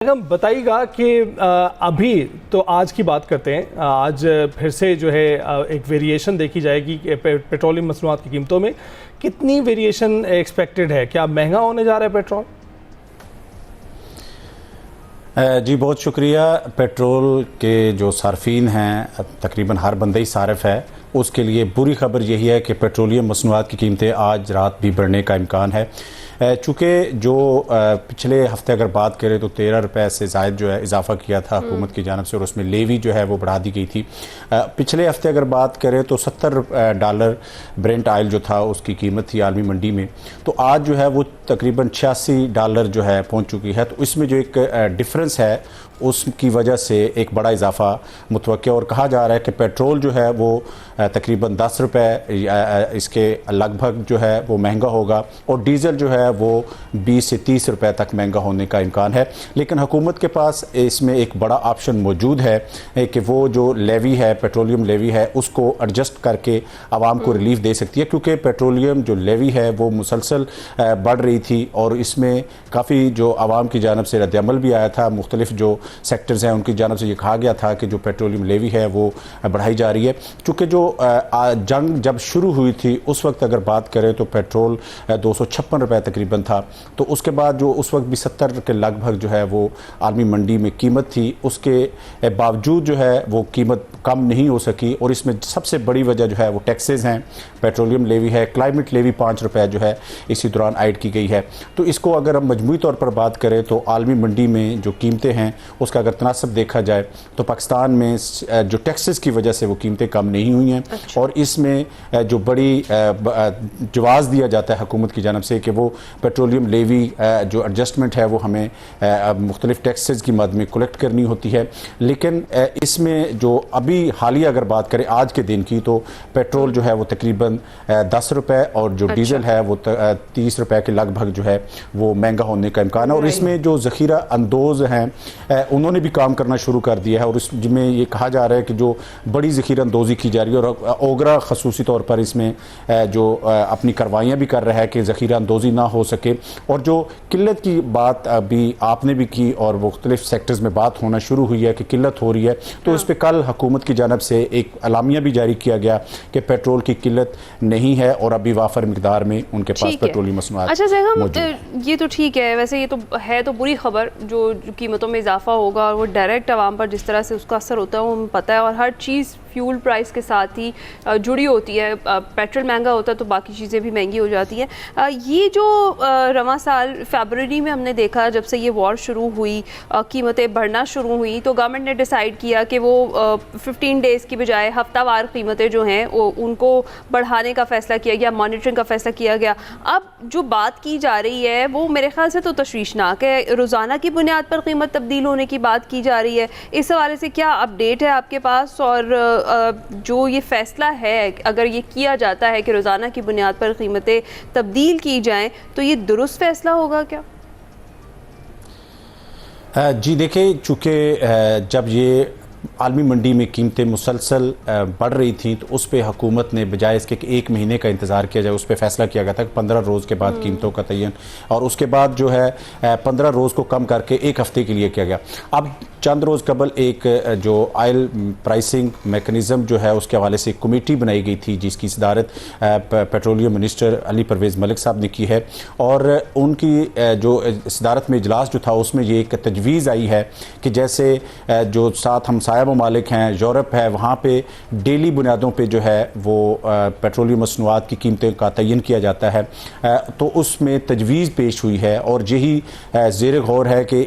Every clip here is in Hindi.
हम बताइएगा कि अभी तो आज की बात करते हैं। आज फिर से जो है एक वेरिएशन देखी जाएगी कि पेट्रोलियम मसनूआत की कीमतों में कितनी वेरिएशन एक्सपेक्टेड है। क्या महंगा होने जा रहा है पेट्रोल? जी बहुत शुक्रिया। पेट्रोल के जो सार्फिन हैं, तकरीबन हर बंदा ही सारिफ है, उसके लिए बुरी खबर यही है कि पेट्रोलियम मसनूआत की कीमतें आज रात भी बढ़ने का इम्कान है। चूँकि जो पिछले हफ्ते अगर बात करें तो 13 रुपये से ज़ायद जो है इजाफा किया था हुकूमत की जानिब से, और उसमें लेवी जो है वो बढ़ा दी गई थी। पिछले हफ्ते अगर बात करें तो $70 ब्रेंट आयल जो था उसकी कीमत थी आलमी मंडी में, तो आज जो है वो तकरीबन $86 जो है पहुँच चुकी है। तो इसमें जो एक डिफरेंस है उसकी वजह से एक बड़ा इजाफा मुतवक्किल, और कहा जा रहा है कि पेट्रोल जो है वो तकरीबन 10 रुपये इसके लगभग जो है वो महंगा होगा, और डीज़ल जो है वो 20 से 30 रुपये तक महंगा होने का इम्कान है। लेकिन हुकूमत के पास इसमें एक बड़ा ऑप्शन मौजूद है कि वो जो लेवी है, पेट्रोलियम लेवी है, उसको एडजस्ट करके आवाम को रिलीफ दे सकती है, क्योंकि पेट्रोलियम जो लेवी है वो मुसलसल बढ़ रही थी, और इसमें काफ़ी जो आवाम की जानिब से रद्दअमल भी आया था। मुख्तलिफ जो सेक्टर्स हैं उनकी जानिब से ये कहा गया था कि जो पेट्रोलियम लेवी है वो बढ़ाई जा रही है। चूँकि जो जंग जब शुरू हुई थी उस वक्त अगर बात करें तो पेट्रोल 256 रुपये तकरीबन था, तो उसके बाद जो उस वक्त भी 70 के लगभग जो है वो आलमी मंडी में कीमत थी, उसके बावजूद जो है वो कीमत कम नहीं हो सकी। और इसमें सबसे बड़ी वजह जो है वो टैक्सेस हैं, पेट्रोलियम लेवी है, क्लाइमेट लेवी 5 रुपये जो है इसी दौरान ऐड की गई है। तो इसको अगर हम मजमूई तौर पर बात करें तो आलमी मंडी में जो कीमतें हैं उसका अगर तनासब देखा जाए तो पाकिस्तान में जो टैक्सेस की वजह से वो कीमतें कम नहीं हुई हैं। अच्छा। और इसमें जो बड़ी जवाब दिया जाता है हुकूमत की जानिब से कि वो पेट्रोलियम लेवी जो एडजस्टमेंट है वो हमें मुख्तलिफ टैक्सेस की मद में कलेक्ट करनी होती है। लेकिन इसमें जो अभी हालिया अगर बात करें आज के दिन की, तो पेट्रोल जो है वो तकरीबन 10 रुपये और जो डीजल है वो 30 रुपये के लगभग जो है वो महंगा होने का इम्कान है। और इसमें जो ज़ख़ीरा अंदोज़ हैं उन्होंने भी काम करना शुरू कर दिया है, और इसमें ये कहा जा रहा है कि जो बड़ी ज़ख़ीरा अंदोज़ी की जा रही है, और ओगरा ख़ुसूसी तौर पर इसमें जो अपनी कार्रवाइयाँ भी कर रहा है कि ज़ख़ीरा अंदोज़ी ना हो सके। और जो किल्लत की बात अभी आपने भी की और मुख्तलिफ सेक्टर्स में बात होना शुरू हुई है कि किल्लत हो रही है, तो इस पर कल हुकूमत की जानिब से एक अलामिया भी जारी किया गया कि पेट्रोल की किल्लत नहीं है और अभी वाफर मिकदार में उनके पास पेट्रोलियम मसनूआत। अच्छा, ये तो ठीक है, वैसे ये तो है तो बुरी खबर जो कीमतों में इजाफा होगा, और वो डायरेक्ट आवाम पर जिस तरह से उसका असर होता है वो हमें पता है, और हर चीज़ फ्यूल प्राइस के साथ ही जुड़ी होती है। पेट्रोल महंगा होता है तो बाकी चीज़ें भी महंगी हो जाती हैं। ये जो रवां साल फरवरी में हमने देखा, जब से ये वॉर शुरू हुई, कीमतें बढ़ना शुरू हुई, तो गवर्नमेंट ने डिसाइड किया कि वो 15 डेज़ की बजाय हफ्तावार कीमतें जो हैं वो उनको बढ़ाने का फ़ैसला किया गया, मॉनिटरिंग का फ़ैसला किया गया। अब जो बात की जा रही है वो मेरे ख्याल से तो तशवीशनाक है, रोज़ाना की बुनियाद पर कीमत तब्दील होने की बात की जा रही है। इस हवाले से क्या अपडेट है आपके पास? और जो ये फ़ैसला है, अगर ये किया जाता है कि रोज़ाना की बुनियाद पर कीमतें तब्दील की जाएं, तो ये दुरुस्त फ़ैसला होगा क्या? जी देखिए, चूँकि जब ये आलमी मंडी में कीमतें मुसलसल बढ़ रही थी, तो उस पर हुकूमत ने बजाय इसके कि 1 महीने का इंतज़ार किया जाए, उस पर फैसला किया गया था कि 15 रोज़ के बाद कीमतों का तयन, और उसके बाद जो है 15 रोज़ को कम करके 1 हफ़्ते के लिए किया गया। अब चंद रोज़ कबल एक जो ऑयल प्राइसिंग मेकनिज़म जो है उसके हवाले से एक कमेटी बनाई गई थी, जिसकी सदारत पेट्रोलियम मिनिस्टर अली परवेज़ मलिक साहब ने की है, और उनकी जो सदारत में इजलास जो था उसमें ये एक तजवीज़ आई है कि जैसे जो साथ हमसाया ममालिक हैं, यूरोप है, वहाँ पे डेली बुनियादों पे जो है वो पेट्रोलियम मसनूआत की कीमतें का तयन किया जाता है। तो उसमें तजवीज़ पेश हुई है, और यही ज़ेर गौर है कि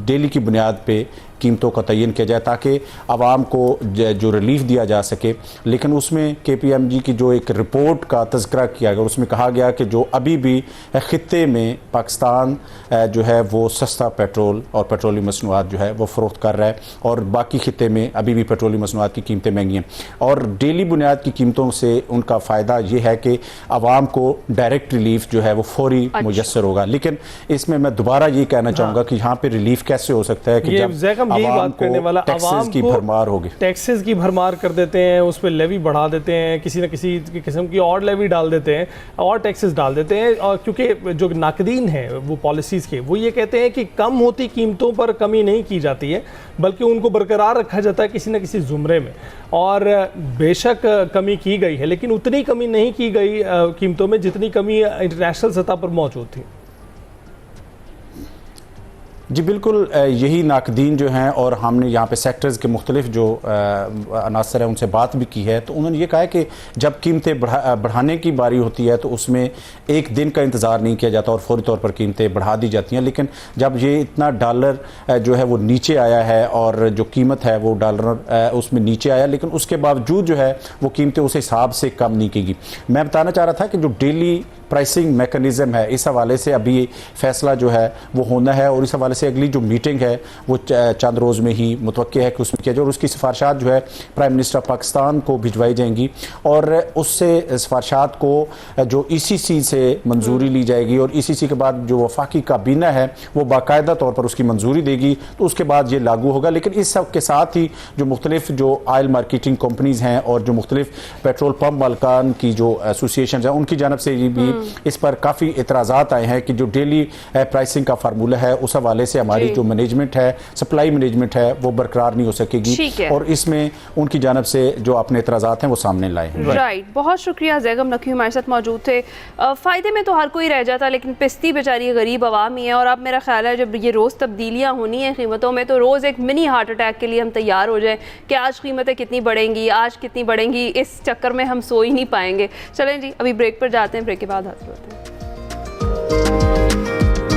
डेली की बुनियाद पे कीमतों का तयन किया जाए ताकि आवाम को जो रिलीफ दिया जा सके। लेकिन उसमें KPMG की जो एक रिपोर्ट का तज़किरा किया गया, उसमें कहा गया कि जो अभी भी ख़ित्ते में पाकिस्तान जो है वो सस्ता पेट्रोल और पेट्रोलियम मसनूआत जो है वो फ़रोख्त कर रहा है, और बाकी ख़ित्ते में अभी भी पेट्रोलियम मसनूआत की कीमतें महंगी हैं। और डेली बुनियाद की कीमतों से उनका फ़ायदा ये है कि आवाम को डायरेक्ट रिलीफ जो है वो फौरी मुयस्सर होगा। लेकिन इसमें मैं दोबारा ये कहना चाहूँगा कि यहाँ पर रिलीफ कैसे हो सकता है कि जब हम यही आवाम बात करने वाला, टैक्सेस आवाम की को भरमार होगी, टैक्सेस की भरमार कर देते हैं, उस पर लेवी बढ़ा देते हैं, किसी न किसी किस्म की और लेवी डाल देते हैं और टैक्सेस डाल देते हैं। और क्योंकि जो नाकदीन हैं वो पॉलिसीज़ के, वो ये कहते हैं कि कम होती कीमतों पर कमी नहीं की जाती है, बल्कि उनको बरकरार रखा जाता है किसी न किसी ज़ुमरे में। और बेशक कमी की गई है, लेकिन उतनी कमी नहीं की गई कीमतों में जितनी कमी इंटरनेशनल सतह पर मौजूद थी। जी बिल्कुल, यही नाकदीन जो हैं, और हमने यहाँ पे सेक्टर्स के मुख्तलिफ जो अनासर हैं उनसे बात भी की है, तो उन्होंने ये कहा है कि जब कीमतें बढ़ाने की बारी होती है तो उसमें एक दिन का इंतज़ार नहीं किया जाता और फौरी तौर पर कीमतें बढ़ा दी जाती हैं। लेकिन जब ये इतना डॉलर जो है वो नीचे आया है और जो कीमत है वो डॉलर उसमें नीचे आया, लेकिन उसके बावजूद जो है वो कीमतें उस हिसाब से कम नहीं की गई। मैं बताना चाह रहा था कि जो डेली प्राइसिंग मैकेनिज़्म है, इस हवाले से अभी फैसला जो है वो होना है, और इस हवाले से अगली जो मीटिंग है वो चंद रोज़ में ही मुतवक्के है कि उसमें किया जाए, और उसकी सिफारिशात जो है प्राइम मिनिस्टर पाकिस्तान को भिजवाई जाएंगी, और उससे सिफारिशात को जो ECC से मंजूरी ली जाएगी, और ECC के बाद जो वफाकी काबीना है वो बाकायदा तौर पर उसकी मंजूरी देगी, तो उसके बाद ये लागू होगा। लेकिन इस सब के साथ ही जो मुख्तलिफ जो ऑयल मार्केटिंग कंपनीज़ हैं और जो मुख्तलिफ पेट्रोल पम्प मालकान की जो एसोसिएशन हैं, उनकी जानब से ये भी इस पर काफ़ी एतराज़ात आए हैं कि जो डेली प्राइसिंग का फार्मूला है उस हवाले से हमारी जो मैनेजमेंट है, सप्लाई मैनेजमेंट है, वो बरकरार नहीं हो सकेगी, और इसमें उनकी जानब से जो अपने एतराज़ात हैं वो सामने लाए हैं। राइट, बहुत शुक्रिया। जैगम नकवी हमारे साथ मौजूद थे। फ़ायदे में तो हर कोई रह जाता, लेकिन पिस्ती बेचारी गरीब आवाम ही है। और अब मेरा ख्याल है जब ये रोज़ तब्दीलियाँ होनी है कीमतों में, तो रोज़ एक मिनी हार्ट अटैक के लिए हम तैयार हो जाएं कि आज कीमतें कितनी बढ़ेंगी, आज कितनी बढ़ेंगी, इस चक्कर में हम सो ही नहीं पाएंगे। चलें जी, अभी ब्रेक पर जाते हैं, ब्रेक के बाद हाजिर होते हैं।